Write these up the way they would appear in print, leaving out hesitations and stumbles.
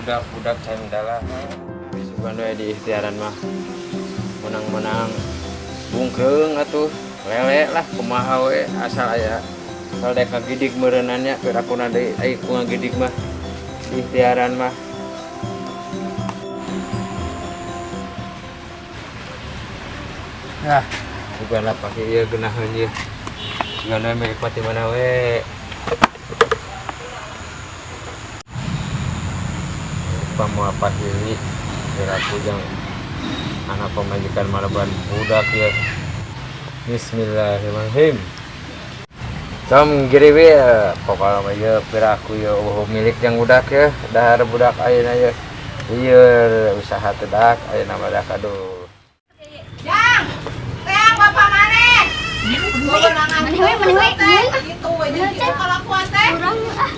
budak-budak cendala sugan we di ikhtiaran mah menang-menang bungkeung atuh lele lah kumaha we asal aya asal dek ngagidig meureunannya pirakuna deui ai ku ngagidig mah di ikhtiaran mah. Nah, bukan lah pakai ieu geunaheun ieu. Gana milik pati mana we. Pamu apa ini aku yang anak pemajikan malaban budak ya. Bismillahirrahmanirrahim. Tom giri we pokoknya mah ya piraku ya milik yang budak ya dahar budak ayeuna ya. Ieu usaha tedak ayeuna mah dak aduh. Jang, teang bapak maneh. Bebenangan teh gitu we jadi kalakuan teh. Urang ah.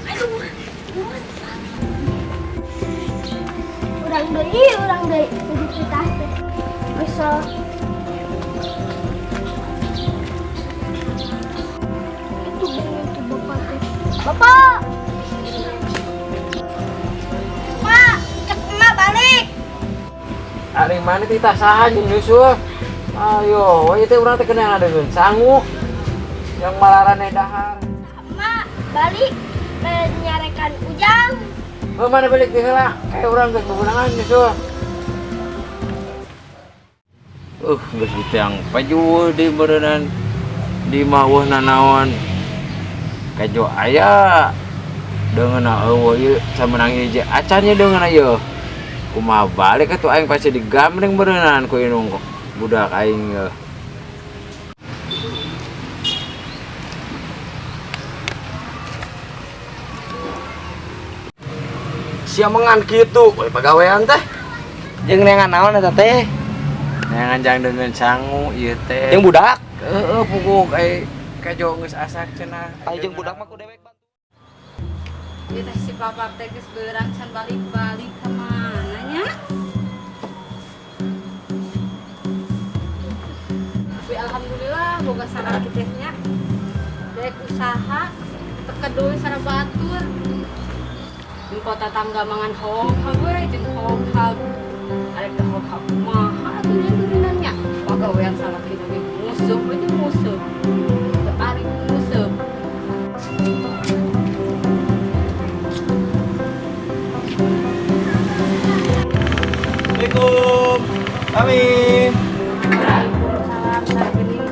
Aduh. Urang deui kudu kita teh. Bisa. Itu bapak teh. Bapak. Mak, cek emak balik. Ari mana kita saha nyusul. Ayo, ieu teh urang teh kena ngadeungeun sangu yang malarane dahar. Mak, balik menyarekan Ujang. Mana balik ke heula? Kayak urang geus bebenangan nyusul. Geus ditang paju di berenang di maweuh nanaon. Kajo aya dengan eueuh ieu samenang hiji acannya dengan ayeuna. Kumaha balik atuh aing pasti digamreng berenang ku inung budak aing ye. Sia mengan kitu, we pagawean teh. Jeung nengan naon eta teh? Nengan jang dengan sangu ieu teh. Jeung budak. Heeh pupuk kajo geus asak cenah. Ai jeung budak mah ku dewek bantu. Ieu teh si papa teh geus beurang can balik-balik ka mana nya? Tapi alhamdulillah boga sareng kitu nya. Dek usaha tekedoy sareng batur. Di kota tangga mangan hong-hong we jeung hong-hong. Arek teh hong-hong kumaha atuh nya turinannya? Pagawean salah kitu ge musuh we jeung musuh. Teu ari musuh. Assalamualaikum. Amin. Waalaikumsalam. Salah geuning.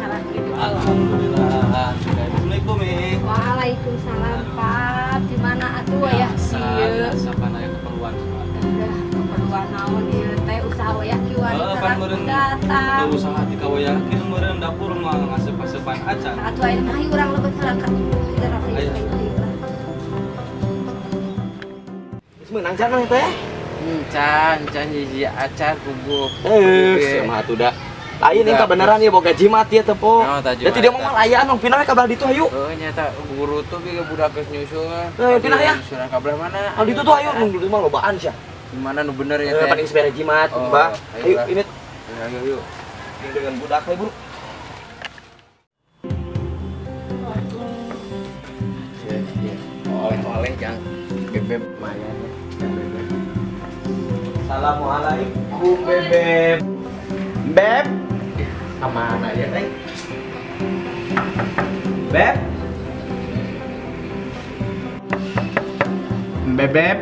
Alhamdulillah. Assalamualaikum. Waalaikumsalam, Pak. Di mana atuh ya sieu? Sapana aya keperluan. Udah keperluan naon ieu teh usaha wayah kiwani Pan meureun datang. teu usaha di kawayakeun meureun dapur mah ngaseup-aseupan acan. Atuh aya mah urang lebet salakan. Geus meunang can teh. Can hiji acar bubuk. Sama atuh da. Lain ini beneran ya boga jimat ya teh po. Da tidak mau layan mah pindah ka belah ditu hayu. Nyata guru tuh biga budak geus nyusul. Pindah ya. Surang ka belah mana? Al ditu tuh hayu nu ditu mah lobaan sia. Di mana nu bener ya teh? Paling sepeda jimat, Mbak. Ayo ini Ayo yuk. ini dengan budak hayu, Bro. Oleh jang bebek mayanya. Assalamualaikum Bebeb. Beb. Kemana ya teh? Beb. Bebeb.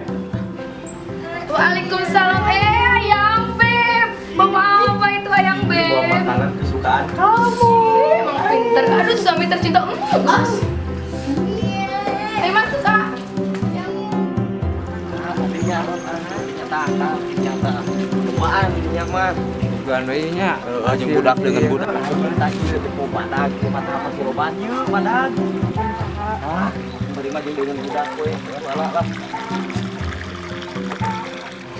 Waalaikumsalam. Ayang Beb. Bawa apa itu Ayang Beb? Bawa makanan kesukaan kamu. Emang pinter. Aduh, suami tercinta. Mas. Masuk ah. Nyata. Lumaan minyak mah. Bukan deui nya. Jeung budak dengan budak. Tadi teu padag, mata apa si loban ieu padag. Beri mah jeung dengan budak we. Salah lah.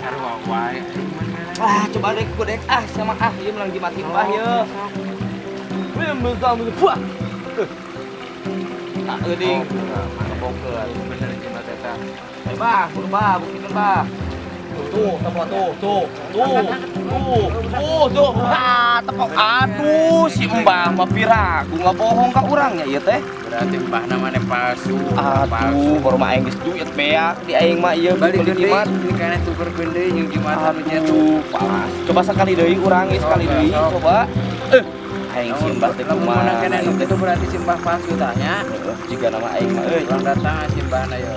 Sarua wae. Coba dek kodek sama ieu melang dimati bah ieu. Belum buah. Tak geuning. Mana bokeun bener jimat eta. Bah, buktikan bah. Tuh, tepok tuh. Wah, tepok. Aduh, si Mbah mah piragu nggak bohong ka urangnya ieu teh. Berarti mbah namanya palsu. Aduh, baru mah aing geus duit beak di aing mah ieu Balik beli gede, jimat. ini karena tuker gede yang gimana nya tuh. Palas. Coba sekali deui urang geus sekali deui coba. Aing si Mbah teh Lamun kumaha kena itu berarti si mbah palsu tanya. jika nama aing mah euy. Orang datang si mbah na yo.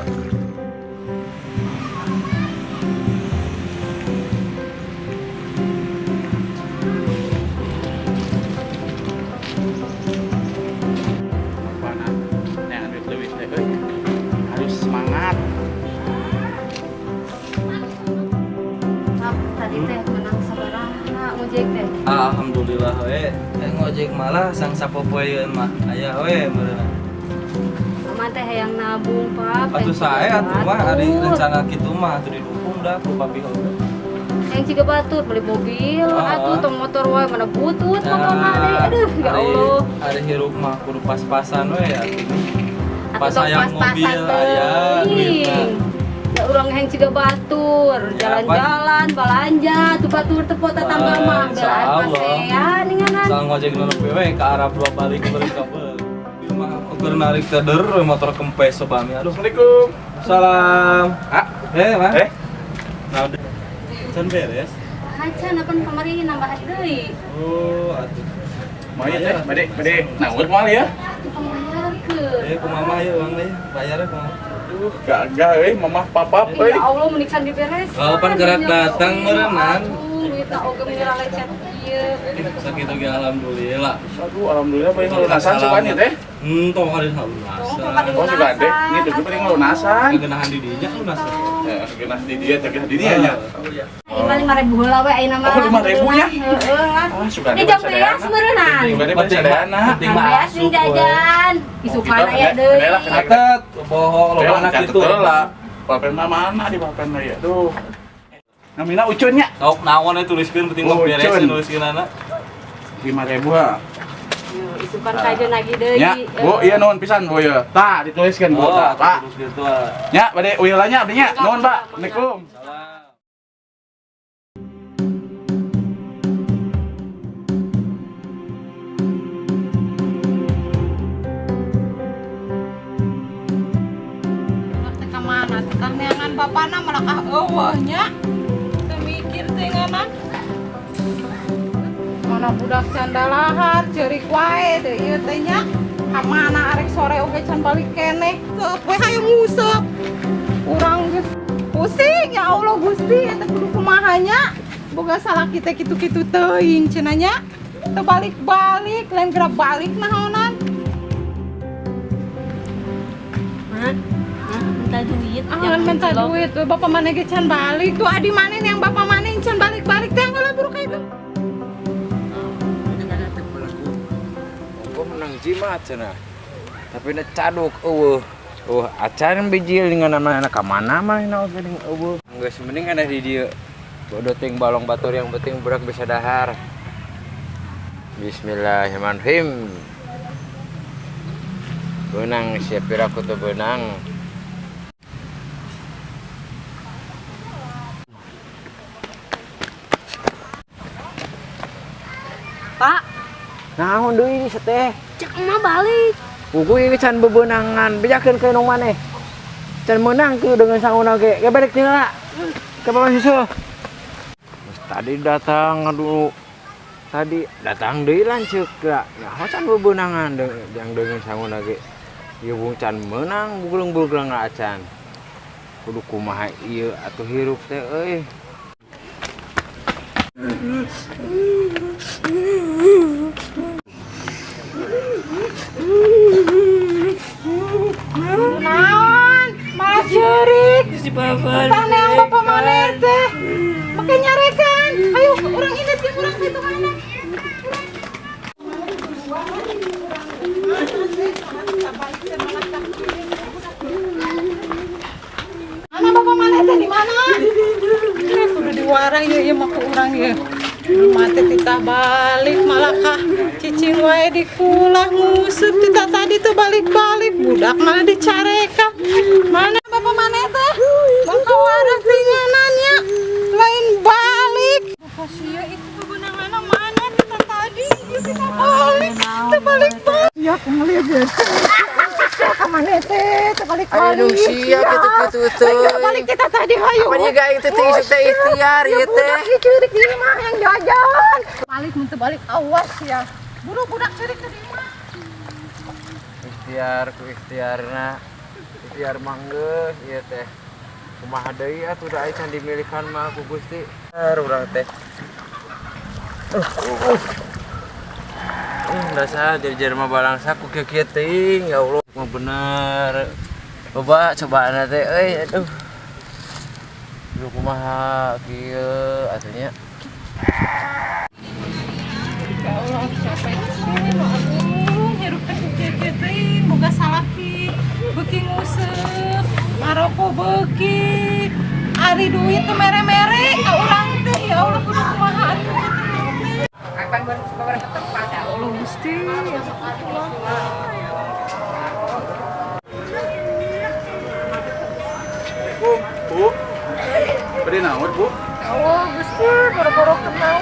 Harus semangat. Tadi teh menang sabaraha ngojek teh. Alhamdulillah we ngojek malah sang sapopoeun mah aya we meureun. Mama teh hayang nabung, Pak. Atuh sae atuh mah ari rencana kitu mah atuh didukung dah ku papi heula. Yang ciga batur beli mobil, Ah. atuh tong motor wae mana butut motorna deh. Aduh, ya Allah. Ari hirup mah kudu pas-pasan we atuh. Atuh Pas tong hayang mobil aya duitna. Ya urang heng ciga batur, jalan-jalan, balanja, tuh batur tepot tetangga Wah, mah insya belas Allah. pasean ninganan. Sang ngojek nepi we ka arah dua balik balik kabel. Ieu mah keur narik teder motor kempes sobami. Aduh. Assalamualaikum. Salam. Mah. Nah, can beres. Acan apan kamari nambah deui. Oh, atuh. Mau ya teh, bade. Naon moal ya? Pembayarkeun. Ku mama ieu uang deui, bayar ku mama. Gagah euy, mamah papap euy. Ya Allah meniksan diberes. Kapan gerak datang meureunnan? Duitna oge mengira lecet ieu. Sakitu ge alhamdulillah. Aduh, alhamdulillah bae lunasan sugan ieu teh. Tong hari lunasan. Oh, sugan deh. Ini tuh penting lunasan. Kegenahan di dinya lunasan. Ya, genah di dia, teh di dia nya. Ima 5.000 heula we ayeuna mah. Oh, 5.000 nya? Heeh. Ah, sugan Di jam beas meureunnan. Sugan bae sadayana. Penting Beas masuk. jajan. Isukan Oh, gitu, aya deui. kena lah, kena. Catet, bohong lo anak itu. lah. Papen mah mana di papen ya? Tuh. Namina ucunnya. Sok naon tuliskeun penting mah Oh, beres Cun. nuliskeunana. 5.000 ha. Isukan kajeun lagi deui. Nya, Bu, iya nuhun pisan Bu ya. Tah dituliskeun Bu, tah, Pak. Terus gitu. Nya, bade uilanya abdinya. Nuhun, Pak. Assalamualaikum. Salam. Teh ka mana? Teh neangan bapana malah kah eueuhnya. Teu mikir teh ngana. Mana budak candalahan ceurik wae teh ieu teh nya. Ka mana arek sore oge can balik keneh. Teu we hayu nguseup. Urang geus pusing ya Allah Gusti eta kudu kumaha nya. Boga salah kita kitu-kitu teuing cenah nya. Teu balik-balik, lain gerak balik naonan. Minta duit. Angan minta duit, we bapak mana ge can balik tuh adi mana yang bapak mana yang can balik-balik teh anggal buruk kayak itu. Gua menang jimat cenah. Tapi na caduk eueuh. Acan bijil dengan anak-anak ka mana mah na geuning eueuh. Geus mending ada di dieu. Bodoh ting balong batur yang penting budak bisa dahar. Bismillahirrahmanirrahim. Benang siap piraku tuh benang. Pak, Naon deui ini teh? cek emak balik. Buku ini can bebenangan, bejakeun ke nong maneh. Can menang ke dengan sangguna ge. Ge balik tinggal. Ke bawah susu. Tadi datang aduh. Tadi datang deui lanceuk da. Nah, can bebenangan yang dengan sangguna ge. Ieu bung can menang bugeulung-bugeulung acan. Kudu kumaha ieu atuh hirup teh euy. Naon? Malah ceurik. Si bapak. Tah neang bapak mana teh? Make nyarekan. Ayo urang inget jeung urang kitu mana. Mana bapak mana teh di mana? Kudu diwarang ieu mah ku urang ieu. Mate titah balik malah kah cicing wae dikulah ngusuk titah tadi tuh balik-balik budak malah dicarekan. Mana bapak mana teh? Bapak warak tinganannya. sia itu kebenangan mana kita tadi? Kita balik. Kita balik. Ya aku ngeliat ya. Kemana teh? Terbalik balik. Ayo dong sia gitu-gitu Kita balik kita tadi hayu. Apa nih guys itu teh ikhtiar ya teh. Budak dicurik di mah yang jajan. Balik muntah balik awas ya. Buru budak curik di mah. Ikhtiarna ikhtiar manggeus ieu teh. Kumaha deui atuh da can dimilikan mah ku Gusti. Urang teh. Dasar jer mah balangsa ku kieu teuing ya Allah mah bener. Coba teh euy aduh. Duh kumaha kieu atunya. Ya Allah capek sih mah aduh hirup teh kieu teuing boga salaki beuki nguseup maroko beuki ari duit teh mere-mere ka urang teh ya Allah kudu kumaha atuh akan bener ke tempat ya Allah Gusti ya Bu. Beri naon, Bu? Allah Gusti boro-boro kenal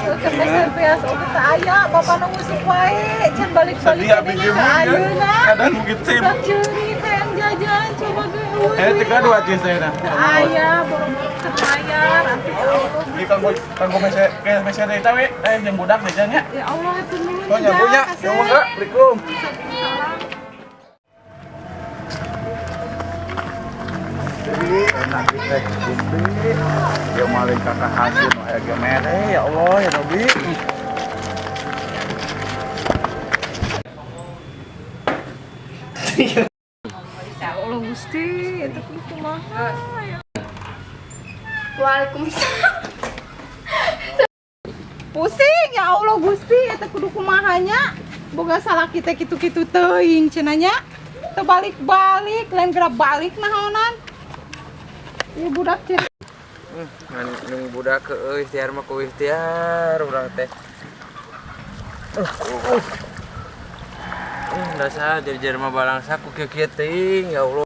karena serpias oke tak aya bapak nunggu wae can balik-balik Sedih abi ge ayeuna kadang begitu. tak curi yang jajan coba gue Teka dua cin saya nah. aya boro-boro kebayar nanti ya Allah Di kanggo mese eta we, jeung budak jajan nya. ya Allah itu nih Oh nya punya. Ya mangga, Assalamualaikum. Enak kita Gusti. Ya maling kakak hasil aya ge mere ya Allah ya Nabi. ya Allah Gusti itu kumaha ya Waalaikumsalam. pusing ya Allah Gusti eta kudu kumahanya boga salah kita kitu-kitu teuing cenanya teu balik-balik lain gerak balik naonan ieu budak cen Nung budak ke ikhtiar mah ku ikhtiar urang teh. Dasar jer mah balangsa ku kieu teuing ya Allah.